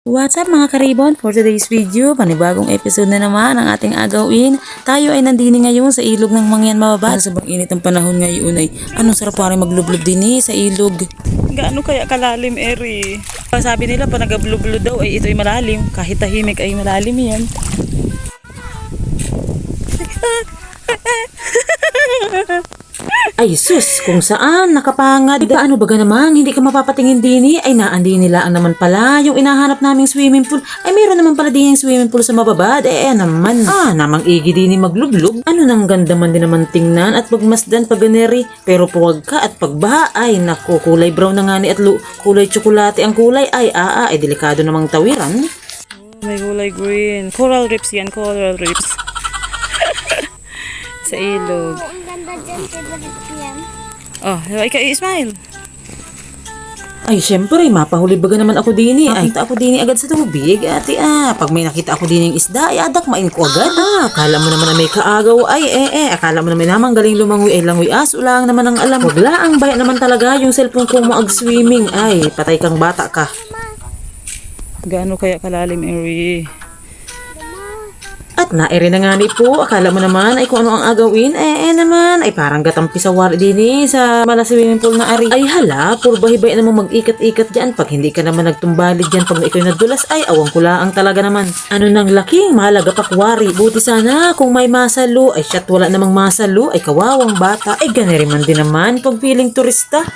What's up mga karibon? For today's video, panibagong episode na naman ang ating agawin. Tayo ay nandini ngayon sa ilog ng Mangyan Mababad. Sa init ng panahon ngayon ay anong sarap parang maglublob din sa ilog. Gaano kaya kalalim, Eri? Sabi nila pa nagablublo daw ay ito ay malalim. Kahit tahimik ay malalim yan. Ay sus, kung saan nakapangad. Paano baga namang hindi ka mapapatingin dini? Ay naandi nila ang naman pala yung inahanap naming swimming pool. Ay meron naman pala din yung swimming pool sa mababad. Naman. Namang igi dini maglublog. Ano nang ganda man din naman tingnan at pagmasdan paganeri. Pero puwag ka at pagbaha ay naku, kulay brown na nga ni at kulay tsokolate ang kulay. Ay delikado namang tawiran. May kulay green. Coral reefs yan, coral reefs. Sa ilog. Ang ganda dyan sa yan. Smile. Ay, syempre, mapahuli baga naman ako dini. Ay, ako dini agad sa tubig. Ate, pag may nakita ako dini ng isda, ay adakmain ko agad. Akala mo naman na may kaagaw. Akala mo naman namang galing lumangoy. Ay, langoy aso lang naman ang alam. Wagla ang bayan naman talaga yung cellphone ko mag-swimming. Ay, patay kang bata ka. Gaano kaya kalalim, Eri? At nairi na nga ni po, akala mo naman ay kung ano ang agawin, naman, ay parang gatampi sa wari din sa mala swimming pool na ari. Ay hala, purbahi-bahi naman mag-ikat-ikat dyan, pag hindi ka naman nagtumbalig dyan, pag ikaw nadulas, ay awang kulaang talaga naman. Ano nang laking mahalaga pakwari, buti sana kung may masalo, ay shit wala namang masalo, ay kawawang bata, ay ganeri man din naman, pag feeling turista,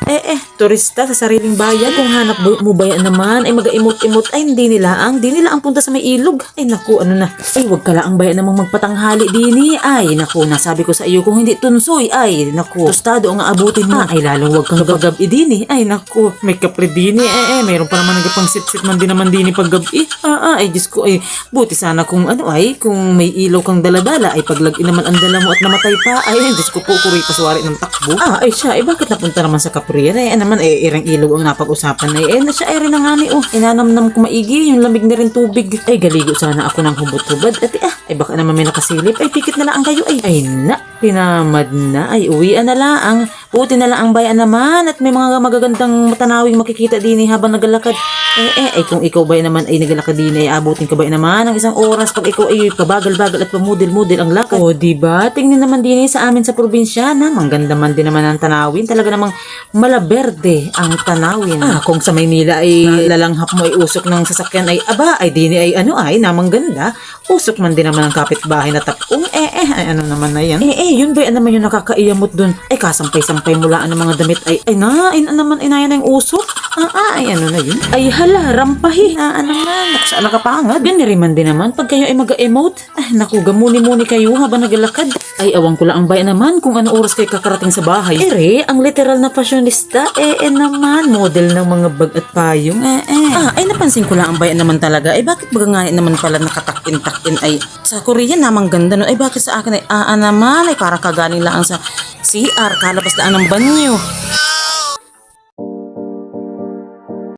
turista sa sariling bayan, kung hanap mo bayan naman, ay mag-imot-imot, ay hindi nila ang punta sa may ilog, ay naku, ano na, ay wag ka lang ang bayan namang magpatanghali dini. Ay naku, nasabi ko sa iyo kung hindi tunsoy. Ay naku, tostado ang aabutin mo. Ay lalong wag kang paggabi dini. Ay naku, may kapre dini. Mayroon pa naman nagapang sit-sit man din naman dini paggabi. Ay Diyos ko, ay buti sana kung kung may ilaw kang daladala ay paglagin naman ang dala mo at namatay pa. Ay Diyos ko po, kuray paswari ng takbo. Ay siya, bakit napunta naman sa kapre? Naman irang ilaw ang napag-usapan. Na siya rin na nga ni inanamnam ko maigi yung lamig na rin tubig. Ay galigo sana ako ng hubot-hubad. Ay baka naman may nakasilip. Ay pikit na lang kayo. Ay pinamad na. Ay uwian na lang. Buti na lang ang bayan naman at may mga magagandang matanawing makikita din habang nagalakad. Ay kung ikaw ba naman ay nagalakad din ay abutin ka ba naman ng isang oras pag ikaw ay pabagal-bagal at pamudil-mudil ang lakad. O diba? Tingnan naman din sa amin sa probinsya na mangganda man din naman ang tanawin. Talaga namang malaberde ang tanawin. Kung sa Maynila ay lalanghap mo ay usok ng sasakyan ay ay din ay namang ganda. Usok man din naman ang kapitbahay na takong. Ay ano naman na yan? Yun ba naman yung nakakaiyamot dun? Ay kasampay-sampay mulaan ng mga damit ay naman inaya na yung usok. Ay ano na yun? Ay hala, rampahi. Naman, saan nakapangad? Ganiri man din naman pag kayo ay mag-emote. Naku, gamuni-muni kayo habang nagalakad. Ay awang ko lang ang bayan naman kung ano oras kayo kakarating sa bahay. Ang literal na fashionista, naman, model ng mga bag at payong. Ay napansin ko lang ang bayan naman talaga. Ay bakit baga nga naman pala nakatakin-takin ay sa Korea namang ganda nun. Ay bakit sa akin ay naman ay parang kagaling lang sa CR, kalabas daan ng banyo.